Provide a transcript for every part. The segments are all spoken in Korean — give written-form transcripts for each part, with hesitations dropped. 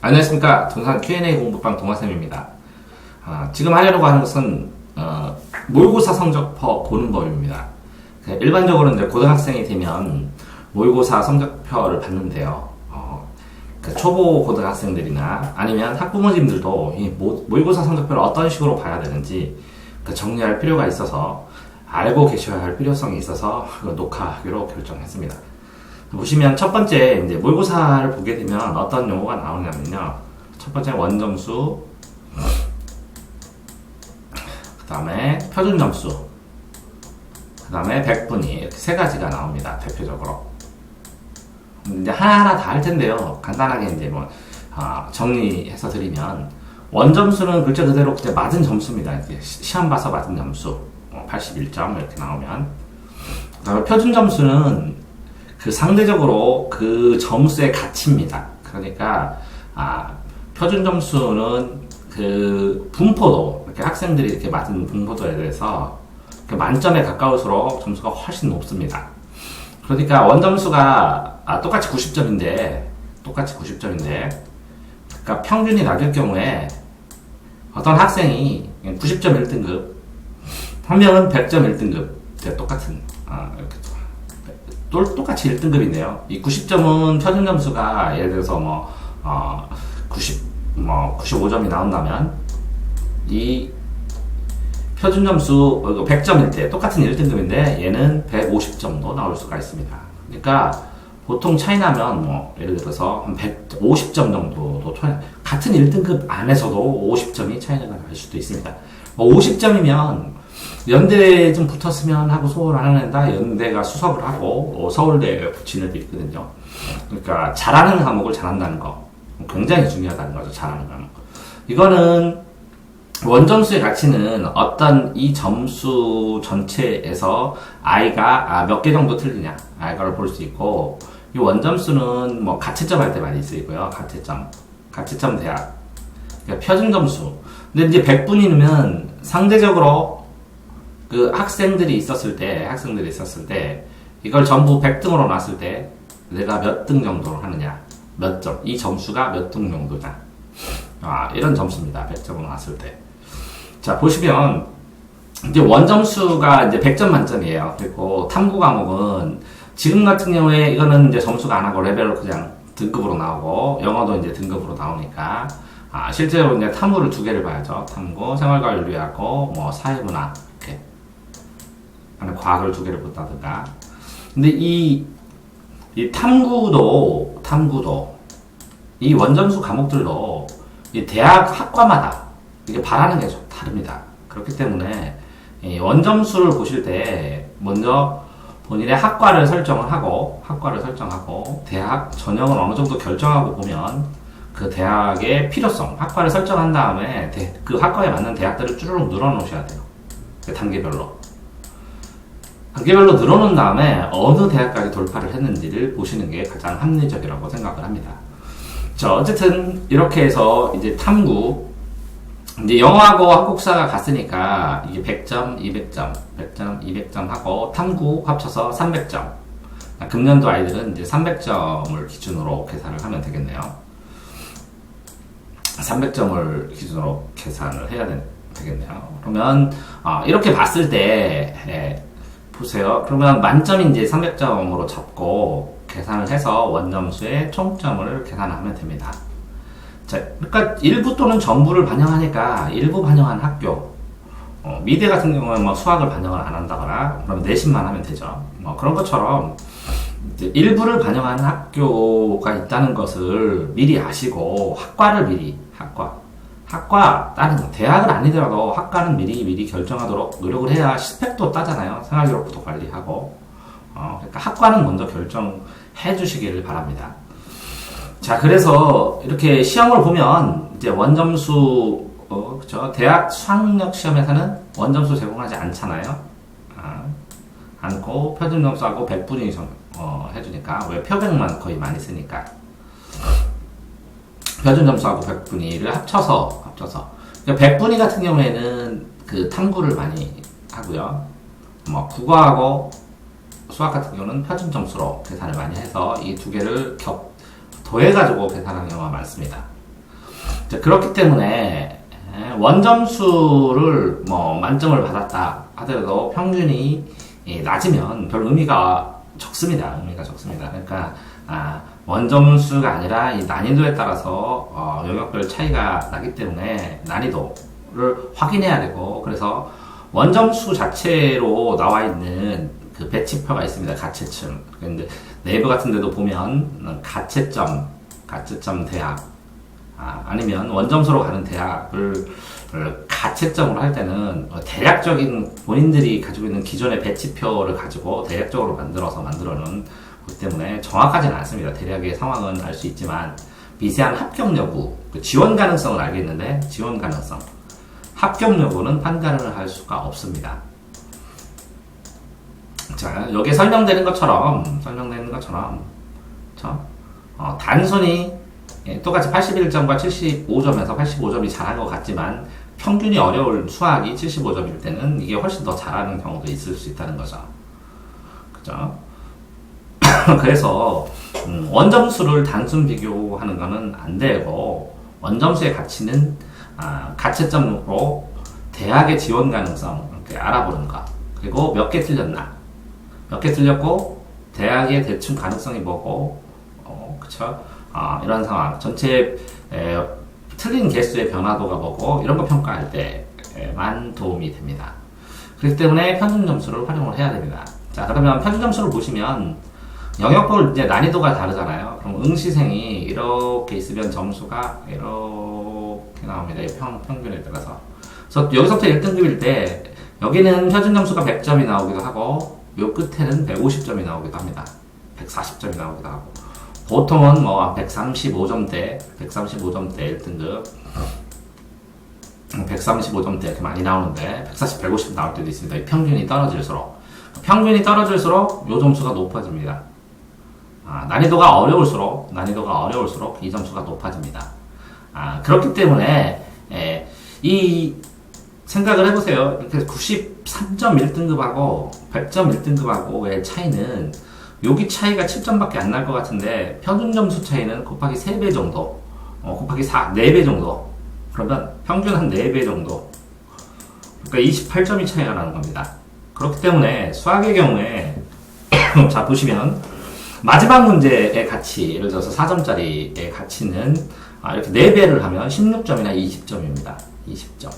안녕하십니까. 동산 Q&A 공부방 동화쌤입니다. 지금 하려고 하는 것은 모의고사 성적표 보는 법입니다. 일반적으로 이제 고등학생이 되면 모의고사 성적표를 받는데요. 초보 고등학생들이나 아니면 학부모님들도 이 모의고사 성적표를 어떤 식으로 봐야 되는지 정리할 필요가 있어서 알고 계셔야 할 필요성이 있어서 녹화하기로 결정했습니다. 보시면 첫 번째 이제 모의고사를 보게 되면 어떤 용어가 나오냐면요. 첫 번째 원점수, 그 다음에 표준점수, 그 다음에 백분위 이렇게 세 가지가 나옵니다. 대표적으로. 이제 하나하나 다 할 텐데요. 간단하게 이제 정리해서 드리면 원점수는 글자 그대로 그때 맞은 점수입니다. 이렇게 시험 봐서 맞은 점수 81점 이렇게 나오면, 그 다음에 표준점수는 그 상대적으로 그 점수의 가치입니다. 그러니까 표준 점수는 그 분포도 이렇게 학생들이 이렇게 맞은 분포도에 대해서 만점에 가까울수록 점수가 훨씬 높습니다. 그러니까 원점수가 똑같이 90점인데 그러니까 평균이 낮을 경우에 어떤 학생이 90점 1등급, 한 명은 100점 1등급 똑같은 이렇게 똑같이 1등급인데요. 이 90점은 표준 점수가 예를 들어서 95점이 나온다면 이 표준 점수 100점일 때 똑같은 1등급인데 얘는 150점도 나올 수가 있습니다. 그러니까 보통 차이 나면 예를 들어서 한 150점 정도도 같은 1등급 안에서도 50점이 차이가 날 수도 있습니다. 50점이면 연대에 좀 붙었으면 하고 소원을 하는데 연대가 수석을 하고 서울대에 붙인 애도 있거든요. 그러니까 잘하는 과목을 잘한다는 거 굉장히 중요하다는 거죠. 잘하는 과목. 이거는 원점수의 가치는 어떤 이 점수 전체에서 아이가 몇 개 정도 틀리냐 이거를 볼 수 있고, 이 원점수는 가채점 할 때 많이 쓰이고요. 가채점 대학, 그러니까 표준점수. 근데 이제 100분위면 상대적으로 그 학생들이 있었을 때 이걸 전부 100등으로 놨을 때 내가 몇 등 정도로 하느냐, 몇 점, 이 점수가 몇 등 정도냐, 이런 점수입니다. 100점으로 놨을 때. 자, 보시면 이제 원점수가 이제 100점 만점이에요. 그리고 탐구 과목은 지금 같은 경우에 이거는 이제 점수가 안 하고 레벨로 그냥 등급으로 나오고, 영어도 이제 등급으로 나오니까 실제로 이제 탐구를 두 개를 봐야죠. 탐구, 생활과윤리하고 사회문화 이렇게 과학을 두 개를 본다든가. 근데 이 탐구도 이 원점수 과목들도 이 대학 학과마다 이게 바라는 게 좀 다릅니다. 그렇기 때문에 이 원점수를 보실 때 먼저 본인의 학과를 설정을 하고 대학 전형을 어느 정도 결정하고 보면 그 대학의 필요성, 학과를 설정한 다음에 그 학과에 맞는 대학들을 쭈르륵 늘어놓으셔야 돼요. 단계별로 늘어놓은 다음에 어느 대학까지 돌파를 했는지를 보시는 게 가장 합리적이라고 생각을 합니다. 자, 어쨌든 이렇게 해서 이제 탐구, 이제 영어하고 한국사가 갔으니까 이게 100점, 200점, 100점, 200점 하고 탐구 합쳐서 300점. 금년도 아이들은 이제 300점을 기준으로 계산을 하면 되겠네요. 300점을 기준으로 계산을 해야 되겠네요. 그러면 이렇게 봤을 때 보세요. 그러면 만점이 이제 300점으로 잡고 계산을 해서 원점수의 총점을 계산하면 됩니다. 자, 그러니까 일부 또는 전부를 반영하니까 일부 반영한 학교, 미대 같은 경우는 수학을 반영을 안 한다거나 그럼 내신만 하면 되죠. 그런 것처럼 이제 일부를 반영한 학교가 있다는 것을 미리 아시고 학과를 미리 다른 대학은 아니더라도 학과는 미리 결정하도록 노력을 해야 스펙도 따잖아요. 생활기록부터 관리하고. 그러니까 학과는 먼저 결정해 주시기를 바랍니다. 자, 그래서 이렇게 시험을 보면 이제 원점수, 그쵸? 대학 수학력 시험에서는 원점수 제공하지 않잖아요. 않고 표준점수하고 100분위 해주니까, 왜 표백만 거의 많이 쓰니까. 표준점수하고 100분위를 합쳐서. 그러니까 100분위 같은 경우에는 그 탐구를 많이 하고요. 국어하고 수학 같은 경우는 표준점수로 계산을 많이 해서 이 두 개를 더해가지고 계산하는 경우가 많습니다. 자, 그렇기 때문에 원점수를 뭐 만점을 받았다 하더라도 평균이 낮으면 별 의미가 적습니다. 의미가 적습니다. 그러니까 원점수가 아니라 이 난이도에 따라서 영역별 차이가 나기 때문에 난이도를 확인해야 되고, 그래서 원점수 자체로 나와 있는 그 배치표가 있습니다. 가채점. 근데 네이버 같은 데도 보면 가채점 대학, 아니면 원점수로 가는 대학을 가채점으로 할 때는 대략적인 본인들이 가지고 있는 기존의 배치표를 가지고 대략적으로 만들어놓은 그렇기 때문에 정확하지는 않습니다. 대략의 상황은 알 수 있지만 미세한 합격 여부, 지원 가능성은 알겠는데 지원 가능성, 합격 여부는 판단을 할 수가 없습니다. 자, 여기에 설명되는 것처럼 단순히 똑같이 81점과 75점에서 85점이 잘한 것 같지만 평균이 어려울 수학이 75점일 때는 이게 훨씬 더 잘하는 경우도 있을 수 있다는 거죠. 그죠? 그래서 원점수를 단순 비교하는 것은 안 되고, 원점수의 가치는 가채점으로 대학의 지원 가능성 이렇게 알아보는 것, 그리고 몇 개 틀렸고 대학의 대충 가능성이 뭐고, 그쵸? 이런 상황, 전체 틀린 개수의 변화도가 뭐고, 이런 거 평가할 때만 도움이 됩니다. 그렇기 때문에 평균 점수를 활용을 해야 됩니다. 자, 그러면 평균 점수를 보시면 영역별 이제 난이도가 다르잖아요. 그럼 응시생이 이렇게 있으면 점수가 이렇게 나옵니다. 평균에 따라서. 그래서 여기서부터 1등급일 때 여기는 표준 점수가 100점이 나오기도 하고, 요 끝에는 150점이 나오기도 합니다. 140점이 나오기도 하고. 보통은 뭐 135점대 1등급 135점대 이렇게 많이 나오는데 140, 150 나올 때도 있습니다. 이 평균이 떨어질수록 요 점수가 높아집니다. 난이도가 어려울수록 이 점수가 높아집니다. 그렇기 때문에 이 생각을 해보세요. 이렇게 93점 1등급하고 100점 1등급하고의 차이는, 여기 차이가 7점밖에 안 날 것 같은데 평균 점수 차이는 곱하기 3배 정도, 곱하기 4배 정도, 그러면 평균 한 4배 정도, 그러니까 28점이 차이가 나는 겁니다. 그렇기 때문에 수학의 경우에 자, 보시면 마지막 문제의 가치, 예를 들어서 4점짜리의 가치는 이렇게 4배를 하면 16점이나 20점입니다. 20점.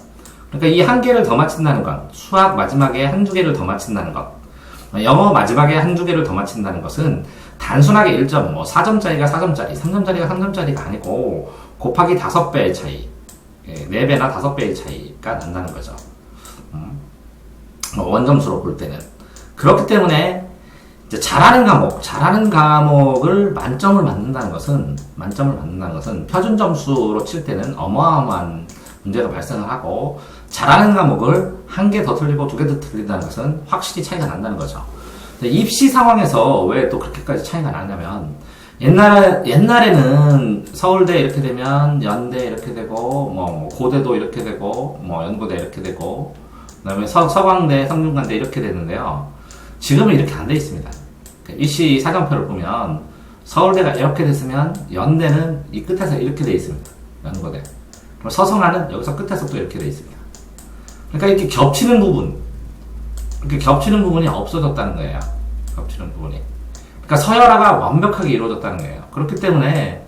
그러니까 이 한 개를 더 맞춘다는 건, 수학 마지막에 한두 개를 더 맞춘다는 것, 영어 마지막에 한두 개를 더 맞춘다는 것은 단순하게 1점, 뭐 4점짜리가 4점짜리, 3점짜리가 3점짜리가 아니고 곱하기 5배의 차이, 4배나 5배의 차이가 난다는 거죠. 원점수로 볼 때는. 그렇기 때문에 이제 잘하는 과목을 만점을 맞는다는 것은 표준 점수로 칠 때는 어마어마한 문제가 발생을 하고, 잘하는 과목을 한 개 더 틀리고 2개 더 틀린다는 것은 확실히 차이가 난다는 거죠. 입시 상황에서 왜 또 그렇게까지 차이가 나냐면, 옛날에는 서울대 이렇게 되면 연대 이렇게 되고, 뭐 고대도 이렇게 되고, 뭐 연고대 이렇게 되고, 그다음에 서강대, 성균관대 이렇게 되는데요. 지금은 이렇게 안 돼 있습니다. 입시 사정표를 보면 서울대가 이렇게 됐으면 연대는 이 끝에서 이렇게 돼 있습니다. 연고대. 그럼 서성하는 여기서 끝에서 또 이렇게 돼 있습니다. 그러니까 이렇게 겹치는 부분이 없어졌다는 거예요. 겹치는 부분이. 그러니까 서열화가 완벽하게 이루어졌다는 거예요. 그렇기 때문에,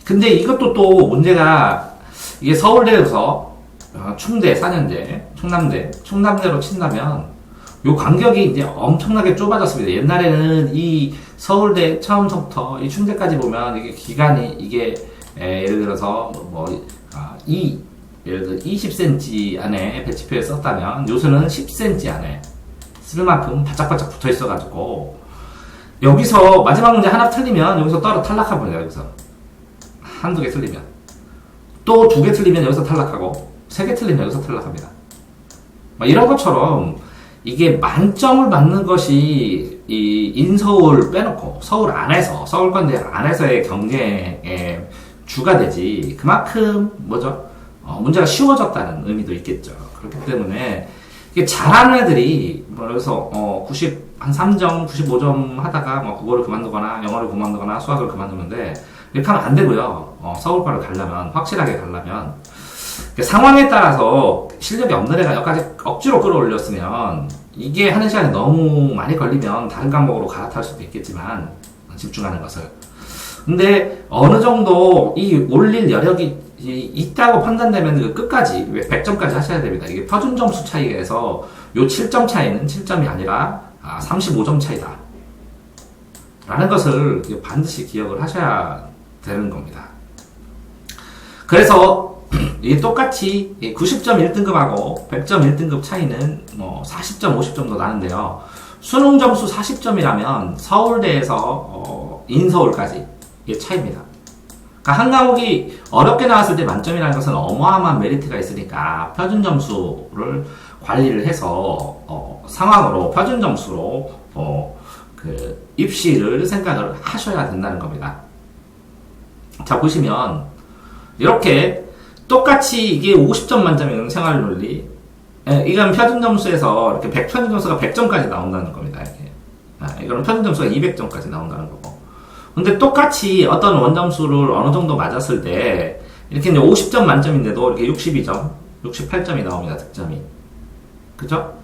근데 이것도 또 문제가, 이게 서울대에서 충대, 4년제, 충남대로 친다면 요 간격이 이제 엄청나게 좁아졌습니다. 옛날에는 이 서울대 처음부터 이 충대까지 보면 이게 기간이, 이게 예를 들어서 예를 들어 20cm 안에 배치표에 썼다면 요새는 10cm 안에 쓸 만큼 바짝바짝 붙어 있어가지고, 여기서 마지막 문제 하나 틀리면 여기서 탈락합니다. 여기서 한두 개 틀리면, 또 2개 틀리면 여기서 탈락하고, 3개 틀리면 여기서 탈락합니다. 이런 것처럼 이게 만점을 받는 것이 이 인서울 빼놓고 서울 안에서, 서울권대 안에서의 경쟁의 주가 되지, 그만큼 문제가 쉬워졌다는 의미도 있겠죠. 그렇기 때문에 이게 잘하는 애들이 그래서 93점, 95점 하다가 국어를 그만두거나 영어를 그만두거나 수학을 그만두는데, 이렇게 하면 안 되고요. 서울과를 가려면, 확실하게 가려면, 상황에 따라서 실력이 없는 애가 여기까지 억지로 끌어올렸으면, 이게 하는 시간이 너무 많이 걸리면 다른 과목으로 갈아탈 수도 있겠지만, 집중하는 것을. 근데 어느 정도 이 올릴 여력이 있다고 판단되면 그 끝까지 100점까지 하셔야 됩니다. 이게 표준 점수 차이에서 요 7점 차이는 7점이 아니라 35점 차이다 라는 것을 반드시 기억을 하셔야 되는 겁니다. 그래서 똑같이 90점 1등급하고 100점 1등급 차이는 40점 50점도 나는데요. 수능 점수 40점이라면 서울대에서 인서울까지 이게 차이입니다. 그러니까 한 과목이 어렵게 나왔을 때 만점이라는 것은 어마어마한 메리트가 있으니까 표준 점수를 관리를 해서 상황으로 표준 점수로 그 입시를 생각을 하셔야 된다는 겁니다. 자, 보시면 이렇게 똑같이 이게 50점 만점이면 생활논리, 이건 표준 점수에서 이렇게 표준 점수가 100점까지 나온다는 겁니다. 이렇게. 이거는 표준 점수가 200점까지 나온다는 거고. 근데 똑같이 어떤 원점수를 어느 정도 맞았을 때 이렇게 이제 50점 만점인데도 이렇게 62점, 68점이 나옵니다. 득점이. 그죠?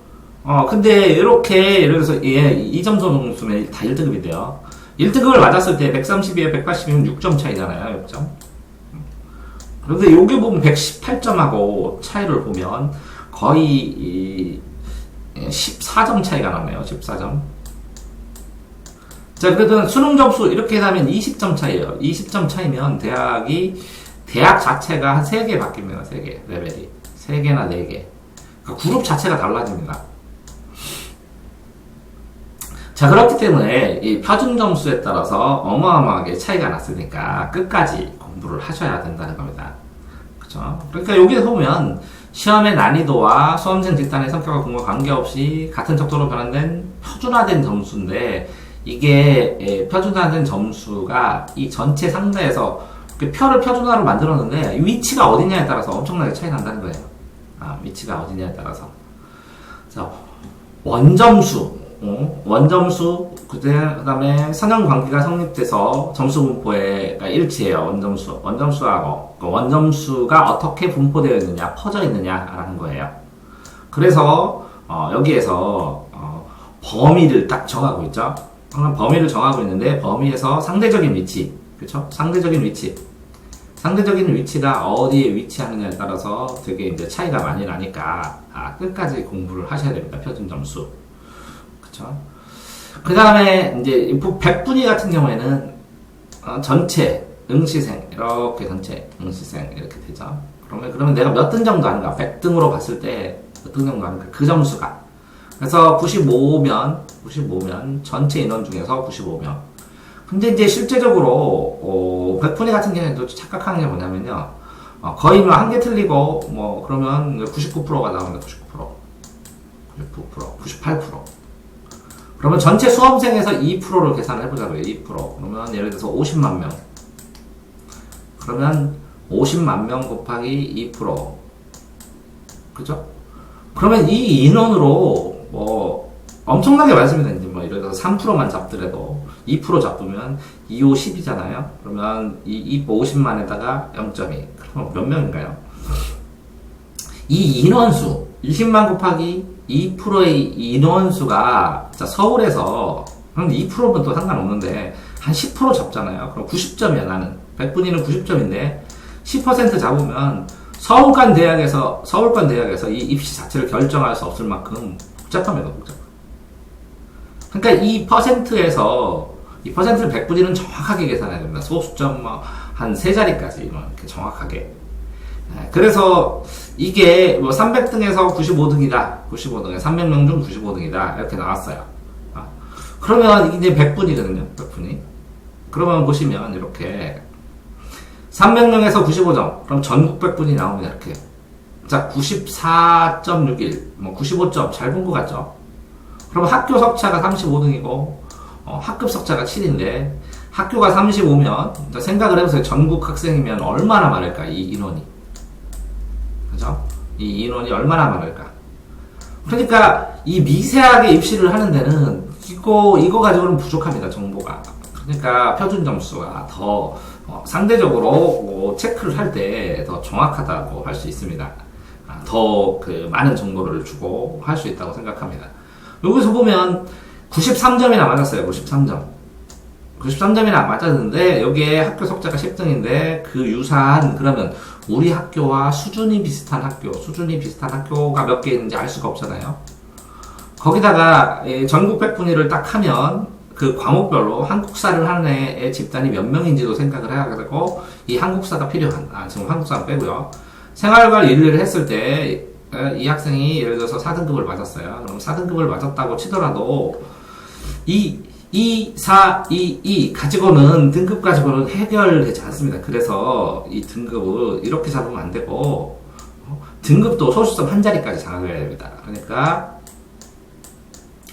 근데 이렇게 예를 들어서 2점 점수면 다 1등급인데요. 1등급을 맞았을 때 132에 180이면 6점 차이잖아요. 6점. 그런데 여기 보면 118점하고 차이를 보면 거의 14점 차이가 나네요. 14점. 자, 그래도 수능 점수 이렇게 하면 20점 차이에요. 20점 차이면 대학 자체가 한 3개 바뀝니다. 3개 레벨이. 3개나 4개. 그러니까 그룹 자체가 달라집니다. 자, 그렇기 때문에 이 표준 점수에 따라서 어마어마하게 차이가 났으니까 끝까지 공부를 하셔야 된다는 겁니다. 그죠? 그러니까 여기서 보면 시험의 난이도와 수험생 집단의 성격과 공부와 관계없이 같은 척도로 변환된 표준화된 점수인데, 이게 표준화된 점수가 이 전체 상자에서 표를 표준화로 만들었는데 위치가 어디냐에 따라서 엄청나게 차이 난다는 거예요. 위치가 어디냐에 따라서. 자, 원점수, 그 다음에 선형관계가 성립돼서 점수 분포가 일치해요. 원점수하고 원점수가 어떻게 분포되어 있느냐, 퍼져 있느냐라는 거예요. 그래서 여기에서 범위를 딱 정하고 있죠. 범위를 정하고 있는데, 범위에서 상대적인 위치, 그쵸? 상대적인 위치가 어디에 위치하느냐에 따라서 되게 이제 차이가 많이 나니까, 끝까지 공부를 하셔야 됩니다. 표준 점수. 그쵸? 그 다음에 이제 100분위 같은 경우에는, 전체 응시생, 이렇게 전체 응시생, 이렇게 되죠. 그러면 내가 몇 등 정도 하는가? 100등으로 봤을 때 몇 등 정도 하는가? 그 점수가. 그래서 95면 전체 인원 중에서 95명. 근데 이제 실제적으로 100분위 같은 경우에도 착각하는 게 뭐냐면요. 거의 뭐 한 개 틀리고 그러면 99%가 나옵니다. 98%. 그러면 전체 수험생에서 2%를 계산을 해보자고요. 2%. 그러면 예를 들어서 50만 명. 그러면 50만 명 곱하기 2%. 그죠? 그러면 이 인원으로 엄청나게 많습니다. 이제 예를 들어서 3%만 잡더라도 2% 잡으면 2, 5, 10이잖아요. 그러면 50만에다가 0.2. 그러면 몇 명인가요? 이 인원수, 20만 곱하기 2%의 인원수가, 자, 서울에서, 그럼 2%면 또 상관없는데, 한 10% 잡잖아요. 그럼 90점이야, 나는. 100분위는 90점인데, 10% 잡으면, 서울권 대학에서 이 입시 자체를 결정할 수 없을 만큼 복잡합니다, 복잡. 그러니까 이 퍼센트를 100분위는 정확하게 계산해야 됩니다. 소수점 한 3자리까지 이렇게 정확하게. 그래서 이게 300등에서 95등이다. 95등에 300명 중 95등이다. 이렇게 나왔어요. 그러면 이게 100분이거든요. 100분이. 그러면 보시면 이렇게 300명에서 95점. 그럼 전국 100분이 나옵니다. 이렇게. 자, 94.61. 95점. 잘 본 것 같죠? 그럼 학교 석차가 35등이고, 학급 석차가 7인데, 학교가 35면, 생각을 해보세요. 전국 학생이면 얼마나 많을까, 이 인원이. 그죠? 이 인원이 얼마나 많을까. 그러니까, 이 미세하게 입시를 하는 데는, 이거 가지고는 부족합니다, 정보가. 그러니까 표준 점수가 더 상대적으로 체크를 할 때 더 정확하다고 할 수 있습니다. 더 그 많은 정보를 주고 할 수 있다고 생각합니다. 여기서 보면 93점이나 맞았어요. 93점. 93점이나 맞았는데 여기에 학교 석자가 10등인데 그 유사한 그러면 우리 학교와 수준이 비슷한 학교가 몇 개 있는지 알 수가 없잖아요. 거기다가 전국 백분위를 딱 하면 그 과목별로 한국사를 하는 애의 집단이 몇 명인지도 생각을 해야 되고 이 한국사가 필요한 지금 한국사는 빼고요. 생활과 윤리를 했을 때 이 학생이 예를 들어서 4등급을 맞았어요. 그럼 4등급을 맞았다고 치더라도 이 2, 4, 2, 2 가지고는 등급 가지고는 해결되지 않습니다. 그래서 이 등급을 이렇게 잡으면 안 되고 등급도 소수점 한 자리까지 장악해야 됩니다. 그러니까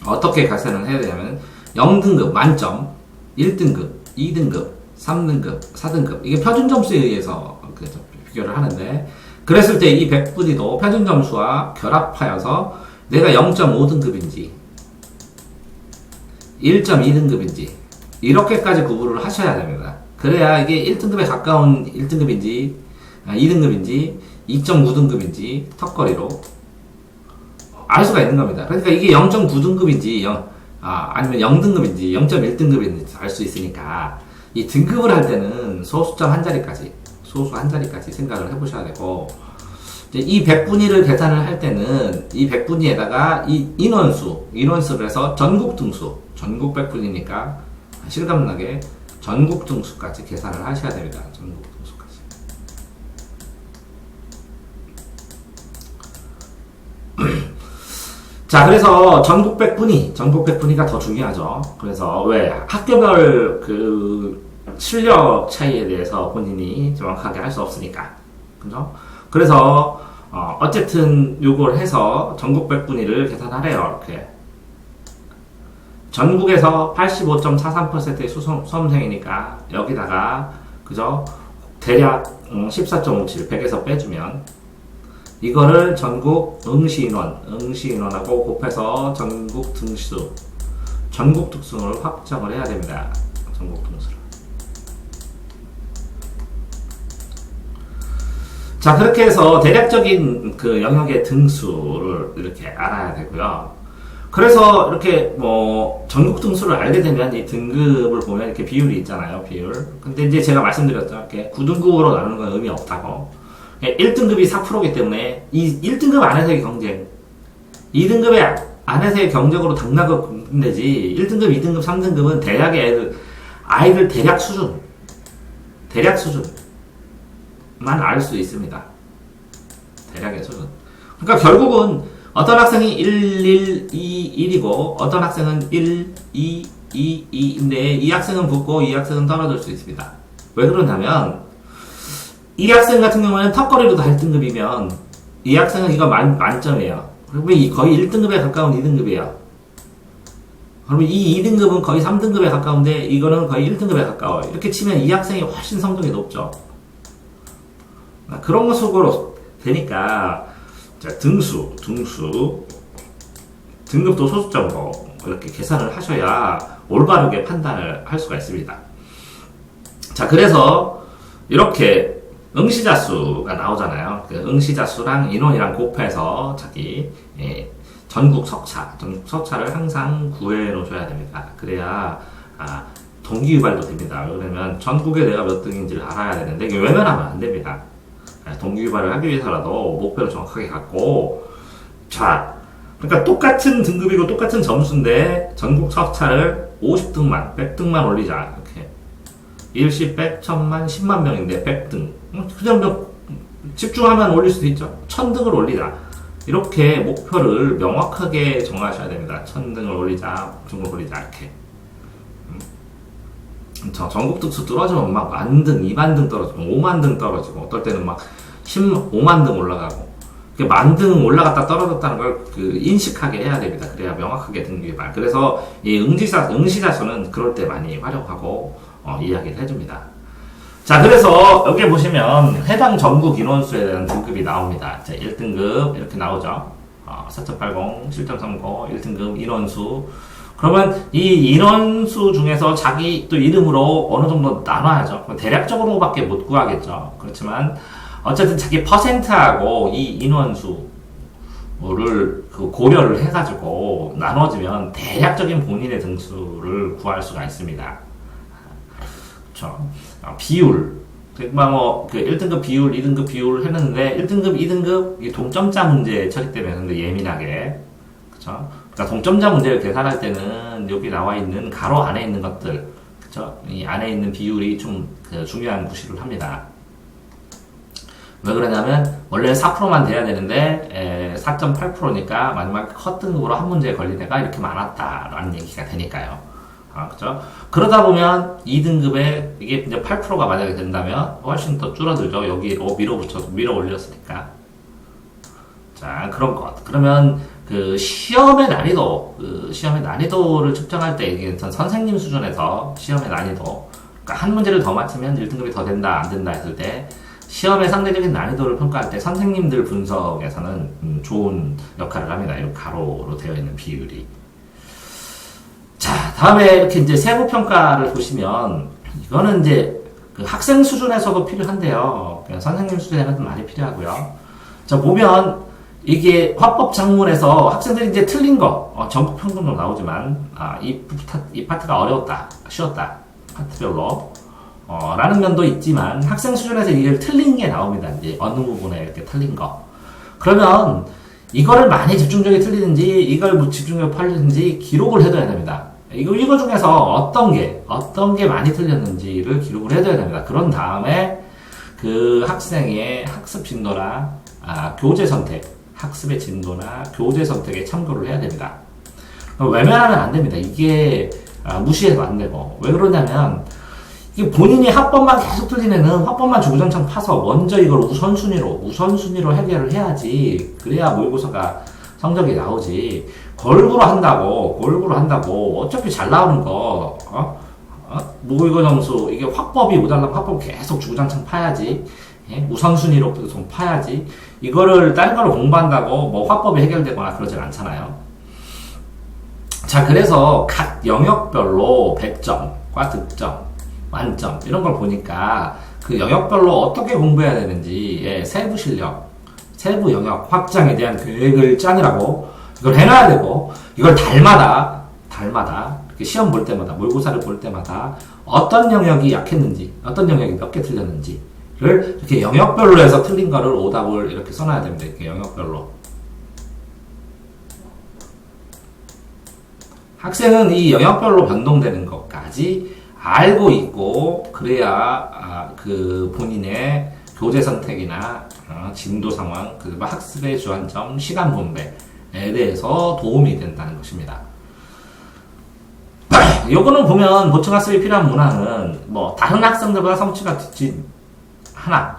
어떻게 계산을 해야 되냐면 0등급 만점, 1등급, 2등급, 3등급, 4등급 이게 표준 점수에 의해서 비교를 하는데 그랬을 때 이 100분위도 표준 점수와 결합하여서 내가 0.5등급인지 1.2등급인지 이렇게까지 구분을 하셔야 됩니다. 그래야 이게 1등급에 가까운 1등급인지 2등급인지 2.9등급인지 턱걸이로 알 수가 있는 겁니다. 그러니까 이게 0.9등급인지 아니면 0등급인지 0.1등급인지 알 수 있으니까 이 등급을 할 때는 소수점 한 자리까지 생각을 해보셔야 되고 이 100분위를 계산을 할 때는 이 100분위에다가 이 인원수를 해서 전국 등수 전국 100분위니까 실감나게 전국 등수까지 계산을 하셔야 됩니다. 전국 등수까지. 자, 그래서 전국 100분위가 더 중요하죠. 그래서 왜 학교별 그 실력 차이에 대해서 본인이 정확하게 할 수 없으니까. 그죠? 그래서 어쨌든 요걸 해서 전국 100분위를 계산하래요. 이렇게. 전국에서 85.43%의 수험생이니까 여기다가 그죠? 대략 14.57 100에서 빼주면 이거를 전국 응시인원하고 곱해서 전국 등수를 확정을 해야 됩니다. 전국 등수를. 자, 그렇게 해서 대략적인 그 영역의 등수를 이렇게 알아야 되고요. 그래서 이렇게 전국 등수를 알게 되면 이 등급을 보면 이렇게 비율이 있잖아요. 비율. 근데 이제 제가 말씀드렸죠. 이렇게 9등급으로 나누는 건 의미 없다고. 1등급이 4%이기 때문에 이 1등급 안에서의 경쟁, 2등급의 안에서의 경쟁으로 당락을 굽는 되지 1등급, 2등급, 3등급은 대략의 아이들 대략 수준만 알 수 있습니다. 대략의 수준. 그러니까 결국은 어떤 학생이 1, 1, 2, 1이고 어떤 학생은 1, 2, 2, 2인데 이 학생은 붙고 이 학생은 떨어질 수 있습니다. 왜 그러냐면 이 학생 같은 경우에는 턱걸이로도 1등급이면 이 학생은 이거 만점이에요. 그러면 거의 1등급에 가까운 2등급이에요. 그러면 이 2등급은 거의 3등급에 가까운데 이거는 거의 1등급에 가까워요. 이렇게 치면 이 학생이 훨씬 성적이 높죠. 그런 식으로 되니까 자, 등급도 소수점으로 이렇게 계산을 하셔야 올바르게 판단을 할 수가 있습니다. 자, 그래서 이렇게 응시자 수가 나오잖아요. 그 응시자 수랑 인원이랑 곱해서 자기 전국 석차를 항상 구해 놓으셔야 됩니다. 그래야 동기 유발도 됩니다. 왜냐면 전국에 내가 몇 등인지를 알아야 되는데 이게 외면하면 안 됩니다. 동기 유발을 하기 위해서라도 목표를 정확하게 갖고 자, 그러니까 똑같은 등급이고 똑같은 점수인데 전국 석차를 50등만, 100등만 올리자. 이렇게 일시 100, 1000만, 10만 명인데 100등. 그냥 집중하면 올릴 수도 있죠. 1000등을 올리자. 이렇게 목표를 명확하게 정하셔야 됩니다. 1000등을 올리자, 등을 올리자 이렇게. 전국 등수 떨어지면 막 10,000등, 20,000등 떨어지고 50,000등 떨어지고 어떨 때는 막 150,000등 올라가고 10,000등 올라갔다 떨어졌다는 걸 인식하게 해야 됩니다. 그래야 명확하게 등기발. 그래서 이 응시자수는 그럴 때 많이 활용하고 이야기를 해줍니다. 자, 그래서 여기 보시면 해당 전국 인원수에 대한 등급이 나옵니다. 자, 1등급 이렇게 나오죠. 4.80, 7.39, 1등급 인원수. 그러면 이 인원수 중에서 자기 또 이름으로 어느 정도 나눠야죠. 대략적으로밖에 못 구하겠죠. 그렇지만 어쨌든 자기 퍼센트하고 이 인원수를 그 고려를 해가지고 나눠지면 대략적인 본인의 등수를 구할 수가 있습니다. 그렇죠. 비율. 그 1등급 비율, 2등급 비율을 했는데 1등급, 2등급 동점자 문제 처리 때문에 근데 예민하게. 그렇죠. 그러니까 동점자 문제를 계산할 때는 여기 나와 있는 가로 안에 있는 것들, 그렇죠? 이 안에 있는 비율이 좀 중요한 구실을 합니다. 왜 그러냐면 원래 4%만 돼야 되는데 4.8%니까 마지막 컷 등급으로 한 문제에 걸린 애가 이렇게 많았다라는 얘기가 되니까요. 그렇죠? 그러다 보면 2등급에 이게 이제 8%가 만약에 된다면 훨씬 더 줄어들죠. 여기로 밀어 올렸으니까. 자, 그런 것. 그러면 그 시험의 난이도를 측정할 때 이게 선생님 수준에서 시험의 난이도, 그러니까 한 문제를 더 맞히면 1등급이 더 된다, 안 된다 했을 때 시험의 상대적인 난이도를 평가할 때 선생님들 분석에서는 좋은 역할을 합니다. 이 가로로 되어 있는 비율이. 자, 다음에 이렇게 이제 세부 평가를 보시면 이거는 이제 그 학생 수준에서도 필요한데요. 그냥 선생님 수준에서도 많이 필요하고요. 자, 보면 이게 화법 작문에서 학생들이 이제 틀린 거, 전국 평균도 나오지만, 이 파트가 어려웠다, 쉬웠다, 파트별로, 라는 면도 있지만, 학생 수준에서 이걸 틀린 게 나옵니다. 이제 어느 부분에 이렇게 틀린 거. 그러면, 이거를 많이 집중적으로 틀리는지, 이걸 집중적으로 팔리는지 기록을 해둬야 됩니다. 이거 중에서 어떤 게 많이 틀렸는지를 기록을 해둬야 됩니다. 그런 다음에, 그 학생의 학습 진도나, 교재 선택, 학습의 진도나 교재 선택에 참고를 해야 됩니다. 외면하면 안 됩니다. 이게 무시해도 안 되고. 왜 그러냐면 이게 본인이 합법만 계속 틀린 애는 합법만 주구장창 파서 먼저 이걸 우선순위로 해결을 해야지. 그래야 모의고사가 성적이 나오지. 골고루 한다고 어차피 잘 나오는 거 모의고 점수 이게 확법이 모자라면 확법 계속 주구장창 파야지. 우선순위로 좀 파야지. 이거를 다른 거를 공부한다고 뭐 화법이 해결되거나 그러진 않잖아요. 자, 그래서 각 영역별로 100점과 득점, 만점 이런 걸 보니까 그 영역별로 어떻게 공부해야 되는지 세부 실력, 세부 영역 확장에 대한 계획을 짜느라고 이걸 해놔야 되고, 이걸 달마다 이렇게 시험 볼 때마다, 모의고사를 볼 때마다 어떤 영역이 약했는지, 어떤 영역이 몇 개 틀렸는지 를 이렇게 영역별로 해서 틀린 거를 오답을 이렇게 써놔야 됩니다. 이렇게 영역별로. 학생은 이 영역별로 변동되는 것까지 알고 있고, 그래야 그 본인의 교재 선택이나 진도 상황, 그리고 학습의 주안점, 시간 분배에 대해서 도움이 된다는 것입니다. 요거는 보면 보충 학습이 필요한 문항은 뭐 다른 학생들보다 성취가 뒤진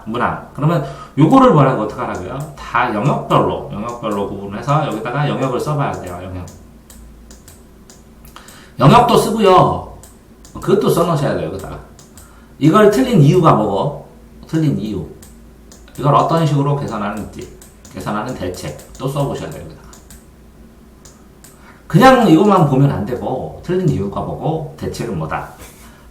문항. 그러면 요거를 뭐라고 어떻게 하라고요? 다 영역별로 구분해서 여기다가 영역을 써봐야 돼요. 영역도 쓰고요. 그것도 써놓으셔야 돼요. 여기다가. 이걸 틀린 이유가 뭐고? 틀린 이유. 이걸 어떤 식으로 계산하는지, 계산하는 대책도 써보셔야 돼요. 여기다가. 그냥 이것만 보면 안 되고, 틀린 이유가 뭐고, 대책은 뭐다.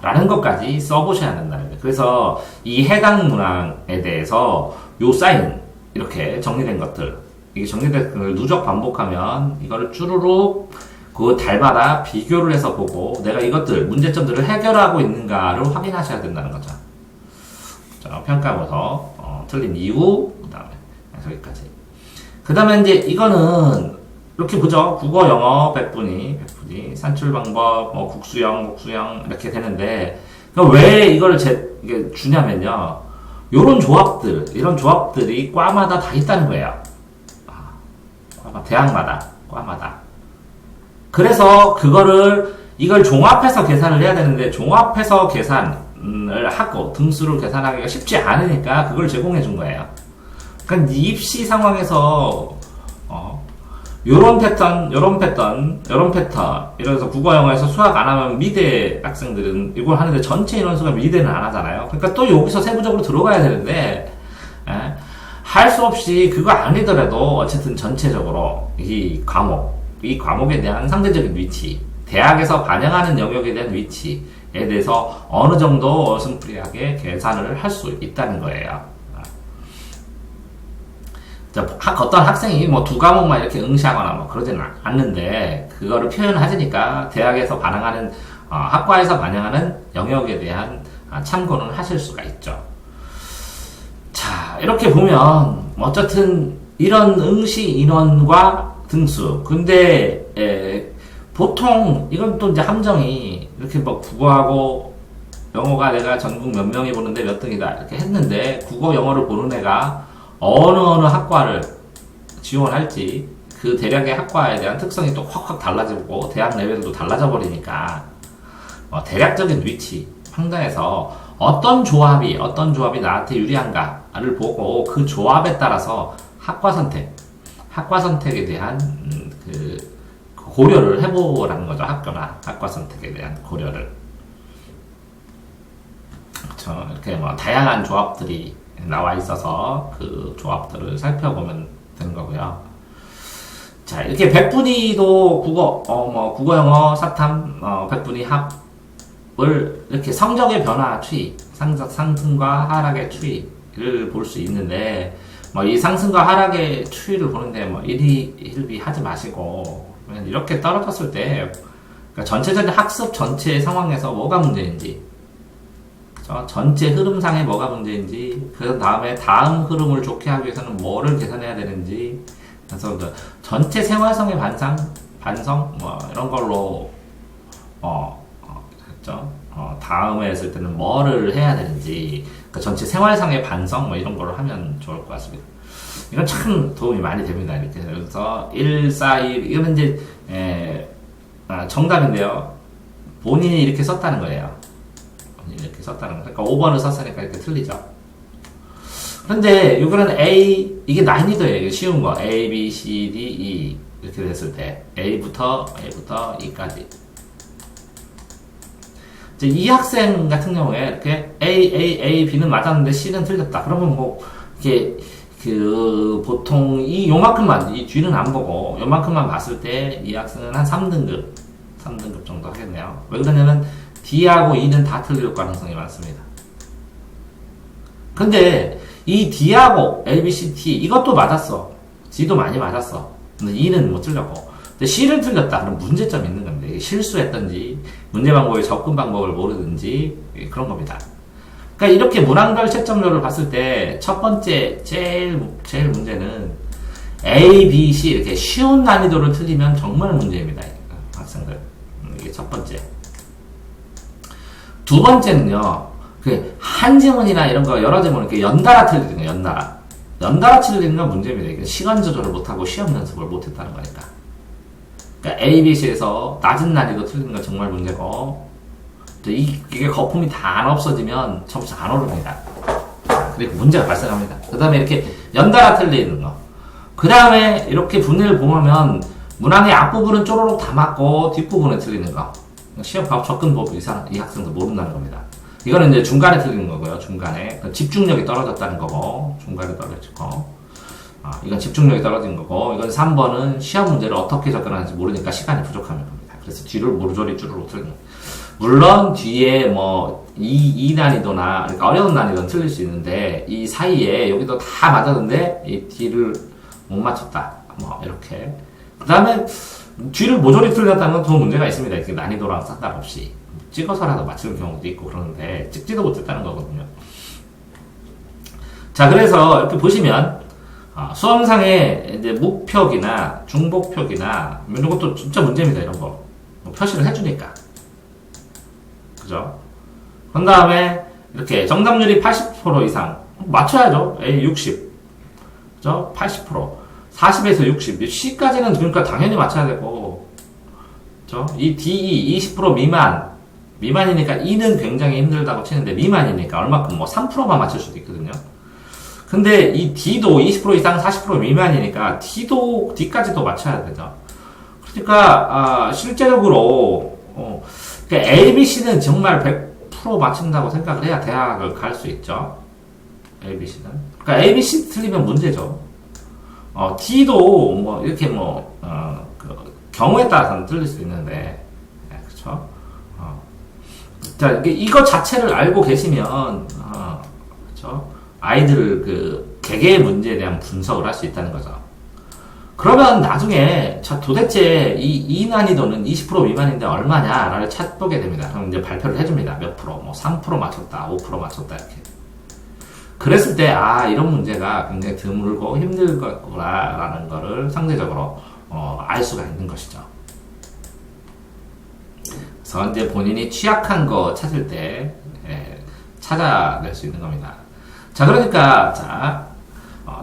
라는 것까지 써보셔야 된다는 거예요. 그래서 이 해당 문항에 대해서 요 사인, 이렇게 정리된 것들, 이게 정리된 걸 누적 반복하면 이거를 쭈루룩 그 달마다 비교를 해서 보고 내가 이것들, 문제점들을 해결하고 있는가를 확인하셔야 된다는 거죠. 자, 평가보서, 틀린 이유, 그 다음에 여기까지. 그 다음에 이제 이거는 이렇게 보죠. 국어, 영어, 백분위, 산출 방법, 뭐 국수형 이렇게 되는데, 왜 이걸 이게 주냐면요. 이런 조합들이 과마다 다 있다는 거예요. 과마다. 그래서 이걸 종합해서 계산을 해야 되는데, 종합해서 계산을 하고 등수를 계산하기가 쉽지 않으니까 그걸 제공해 준 거예요. 그러니까 입시 상황에서 요런 패턴, 이러면서 국어, 영어에서 수학 안 하면 미대 학생들은 이걸 하는데 전체 인원수가 미대는 안 하잖아요. 그러니까 또 여기서 세부적으로 들어가야 되는데, 할 수 없이 그거 아니더라도 어쨌든 전체적으로 이 과목에 대한 상대적인 위치, 대학에서 반영하는 영역에 대한 위치에 대해서 어느 정도 어슴푸레하게 계산을 할 수 있다는 거예요. 어떤 학생이 뭐 두 과목만 이렇게 응시하거나 뭐 그러지는 않는데, 그거를 표현하시니까 대학에서 반영하는, 학과에서 반영하는 영역에 대한 참고는 하실 수가 있죠. 자, 이렇게 보면, 어쨌든, 이런 응시 인원과 등수. 근데, 보통, 이건 또 이제 함정이, 이렇게 뭐 국어하고 영어가 내가 전국 몇 명이 보는데 몇 등이다. 이렇게 했는데, 국어, 영어를 보는 애가 어느 학과를 지원할지, 그 대략의 학과에 대한 특성이 또 확확 달라지고, 대학 레벨도 달라져 버리니까, 대략적인 위치, 판단에서 어떤 조합이 나한테 유리한가를 보고 그 조합에 따라서 학과 선택에 대한 그 고려를 해보라는 거죠. 학교나 학과 선택에 대한 고려를. 그렇죠. 이렇게 뭐 다양한 조합들이 나와 있어서 그 조합들을 살펴보면 되는 거고요. 자, 이렇게 백분위도 국어, 영어, 사탐, 백분위 합을 이렇게 성적의 변화 추이, 상승과 하락의 추이를 볼 수 있는데, 이 상승과 하락의 추이를 보는데 일희일비 하지 마시고, 이렇게 떨어졌을 때, 그러니까 전체적인 학습 전체 상황에서 뭐가 문제인지, 그렇죠? 전체 흐름상에 뭐가 문제인지, 그 다음에 다음 흐름을 좋게 하기 위해서는 뭐를 개선해야 되는지, 그래서 그 전체 생활성의 반성, 이런 걸로, 그렇죠? 다음에 했을 때는 뭐를 해야 되는지, 그러니까 전체 생활상의 반성, 이런 걸로 하면 좋을 것 같습니다. 이건 참 도움이 많이 됩니다. 이렇게. 그래서 1, 4, 1, 이거는 이제, 정답인데요. 본인이 이렇게 썼다는 거예요. 본인이 이렇게 썼다는 거. 그러니까 5번을 썼으니까 이렇게 틀리죠. 그런데 이거는 이게 난이도예요. 이게 쉬운 거. A, B, C, D, E. 이렇게 됐을 때. A부터 E까지. 이 학생 같은 경우에 이렇게 A, B는 맞았는데 C는 틀렸다. 그러면 이게 보통 요만큼만, 이 뒤는 안 보고 요만큼만 봤을 때 이 학생은 한 3등급 정도 하겠네요. 왜 그러냐면 D하고 E는 다 틀릴 가능성이 많습니다. 근데 이 D하고 A, B, C, D 이것도 맞았어. D도 많이 맞았어. 근데 E는 못 틀렸고. 근데 C를 틀렸다. 그럼 문제점이 있는 겁니다. 실수했던지, 문제 방법의 접근 방법을 모르든지, 그런 겁니다. 그러니까 이렇게 문항별 채점률을 봤을 때, 첫 번째, 제일 문제는 A, B, C 이렇게 쉬운 난이도를 틀리면 정말 문제입니다. 학생들. 이게 첫 번째. 두 번째는요, 한 지문이나 이런 거 여러 지문 이렇게 연달아 틀리는 거, 연달아 틀리는 건 문제입니다. 이게 시간 조절을 못하고 시험 연습을 못했다는 거니까. 그러니까 ABC에서 낮은 난이도 틀리는 건 정말 문제고, 이게 거품이 다 안 없어지면 점수 안 오릅니다. 그리고 문제가 발생합니다. 그 다음에 이렇게 연달아 틀리는 거. 그 다음에 이렇게 분해를 보면 문항의 앞부분은 쪼로록 다 맞고 뒷부분에 틀리는 거. 시험 접근법 이상 이 학생도 모른다는 겁니다. 이거는 이제 중간에 틀리는 거고요. 중간에. 집중력이 떨어졌다는 거고, 중간에 떨어지고. 이건 집중력이 떨어진 거고, 이건 3번은 시험 문제를 어떻게 접근하는지 모르니까 시간이 부족하는 겁니다. 그래서 뒤를 모조리 쭈르륵 틀리는 거예요. 물론 뒤에 이 난이도나, 그러니까 어려운 난이도는 틀릴 수 있는데, 이 사이에 여기도 다 맞았는데, 이 뒤를 못 맞췄다. 이렇게. 그 다음에 뒤를 모조리 틀렸다는 건 더 문제가 있습니다. 이렇게 난이도랑 상관없이. 찍어서라도 맞추는 경우도 있고 그러는데, 찍지도 못했다는 거거든요. 자, 그래서 이렇게 보시면, 수험상의 이제 목표기나 중복표기나 이런 것도 진짜 문제입니다. 이런 거 표시를 해주니까, 그죠? 그 다음에 이렇게 정답률이 80% 이상 맞춰야죠. A 60, 그죠? 80%, 40에서 60, C까지는 그러니까 당연히 맞춰야 되고, 그죠? 이 D 20% 미만이니까 E는 굉장히 힘들다고 치는데 미만이니까 얼마큼 3%만 맞출 수도 있거든요. 근데 이 D도 20% 이상 40% 미만이니까 D까지도 맞춰야 되죠. 그러니까 실제적으로 그러니까 A, B, C는 정말 100% 맞춘다고 생각을 해야 대학을 갈 수 있죠. A, B, C는. 그러니까 A, B, C 틀리면 문제죠. D도 이렇게 경우에 따라서는 틀릴 수 있는데 자, 이거 자체를 알고 계시면, 그렇죠? 아이들 개개의 문제에 대한 분석을 할 수 있다는 거죠. 그러면 나중에, 자, 도대체 이 난이도는 20% 미만인데 얼마냐를 찾보게 됩니다. 그럼 이제 발표를 해줍니다. 몇 프로, 뭐 3% 맞췄다, 5% 맞췄다, 이렇게. 그랬을 때, 이런 문제가 굉장히 드물고 힘들 거라는 거를 상대적으로, 알 수가 있는 것이죠. 그래서 이제 본인이 취약한 거 찾을 때, 찾아낼 수 있는 겁니다. 자, 그러니까,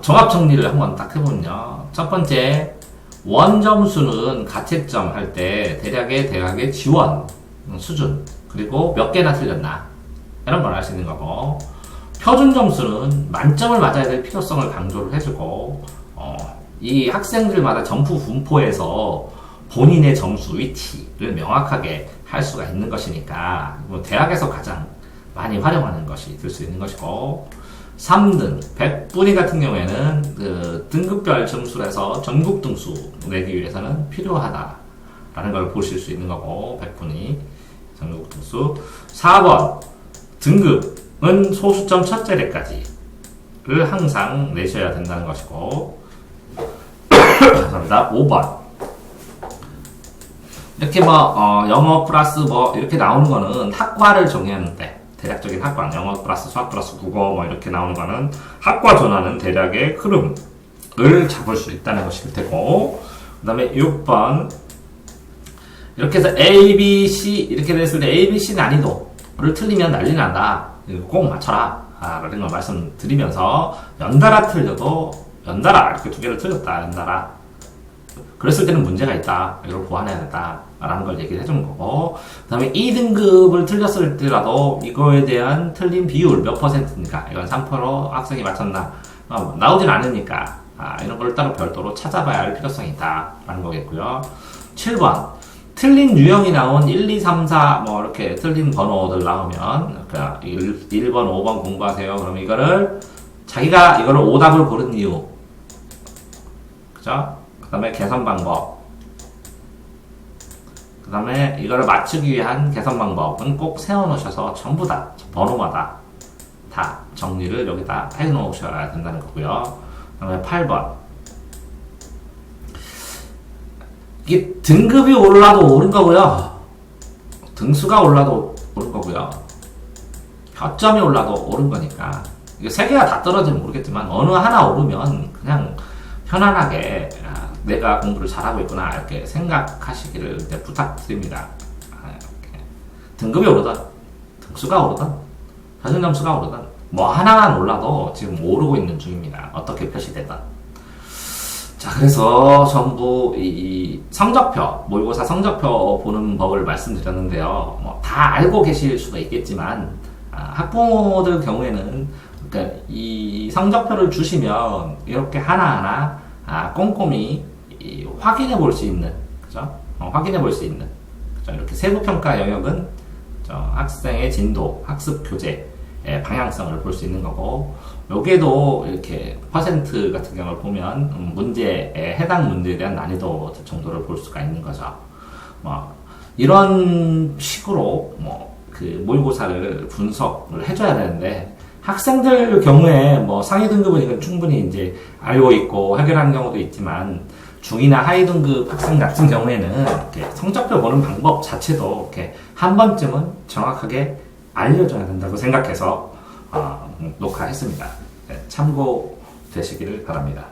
종합 정리를 한번 딱 해보면요. 첫 번째, 원점수는 가채점 할 때 대략의 대학의 지원 수준, 그리고 몇 개나 틀렸나, 이런 걸 알 수 있는 거고, 표준 점수는 만점을 맞아야 될 필요성을 강조를 해주고, 이 학생들마다 점수 분포에서 본인의 점수 위치를 명확하게 할 수가 있는 것이니까, 대학에서 가장 많이 활용하는 것이 될 수 있는 것이고, 3등, 100분위 같은 경우에는 등급별 점수에서 전국 등수 내기 위해서는 필요하다라는 걸 보실 수 있는 거고, 100분위 전국 등수. 4번, 등급은 소수점 첫째 레까지를 항상 내셔야 된다는 것이고, 감사합니다. 5번. 이렇게 영어 플러스 이렇게 나오는 거는 학과를 정의하는데, 대략적인 학과, 영어 플러스 수학 플러스 국어 이렇게 나오는 거는 학과 전환은 대략의 흐름을 잡을 수 있다는 것일 테고, 그 다음에 6번 이렇게 해서 A, B, C 이렇게 됐을 때 A, B, C 난이도를 틀리면 난리 난다. 꼭 맞춰라 라는 걸 말씀드리면서, 연달아 틀려도 연달아 이렇게 두 개를 틀렸다, 연달아 그랬을 때는 문제가 있다, 이걸 보완해야 된다 라는 걸 얘기를 해주는 거고, 그 다음에 2등급을 틀렸을 때라도 이거에 대한 틀린 비율 몇 %입니까? 이건 3% 학생이 맞췄나? 나오진 않으니까 이런 걸 따로 별도로 찾아봐야 할 필요성이 있다 라는 거겠고요. 7번, 틀린 유형이 나온 1, 2, 3, 4 이렇게 틀린 번호들 나오면 1번, 5번 공부하세요. 그럼 이거를 자기가 이거를 오답을 고른 이유, 그죠? 그 다음에 개선 방법, 그 다음에 이거를 맞추기 위한 개선 방법은 꼭 세워놓으셔서 전부 다 번호마다 다 정리를 여기다 해놓으셔야 된다는 거고요. 그 다음에 8번, 이게 등급이 올라도 오른 거고요, 등수가 올라도 오른 거고요, 표점이 올라도 오른 거니까, 이게 세 개가 다 떨어지면 모르겠지만 어느 하나 오르면 그냥 편안하게 내가 공부를 잘하고 있구나 이렇게 생각하시기를 부탁드립니다. 이렇게. 등급이 오르든 등수가 오르든 표준 점수가 오르든 하나만 올라도 지금 오르고 있는 중입니다. 어떻게 표시되든. 자, 그래서 전부 이 성적표, 모의고사 성적표 보는 법을 말씀드렸는데요. 다 알고 계실 수가 있겠지만, 학부모들 경우에는 그러니까 이 성적표를 주시면 이렇게 하나하나 꼼꼼히 확인해 볼 수 있는, 그죠? 확인해 볼 수 있는, 그죠? 이렇게 세부평가 영역은 학생의 진도, 학습 교재의 방향성을 볼 수 있는 거고, 여기에도 이렇게 퍼센트 같은 경우를 보면 문제에 해당 문제에 대한 난이도 정도를 볼 수가 있는 거죠. 이런 식으로 모의고사를 분석을 해줘야 되는데, 학생들 경우에 상위 등급은 이건 충분히 이제 알고 있고 해결하는 경우도 있지만, 중이나 하위 등급 학생 같은 경우에는 이렇게 성적표 보는 방법 자체도 이렇게 한 번쯤은 정확하게 알려줘야 된다고 생각해서 녹화했습니다. 네, 참고 되시기를 바랍니다.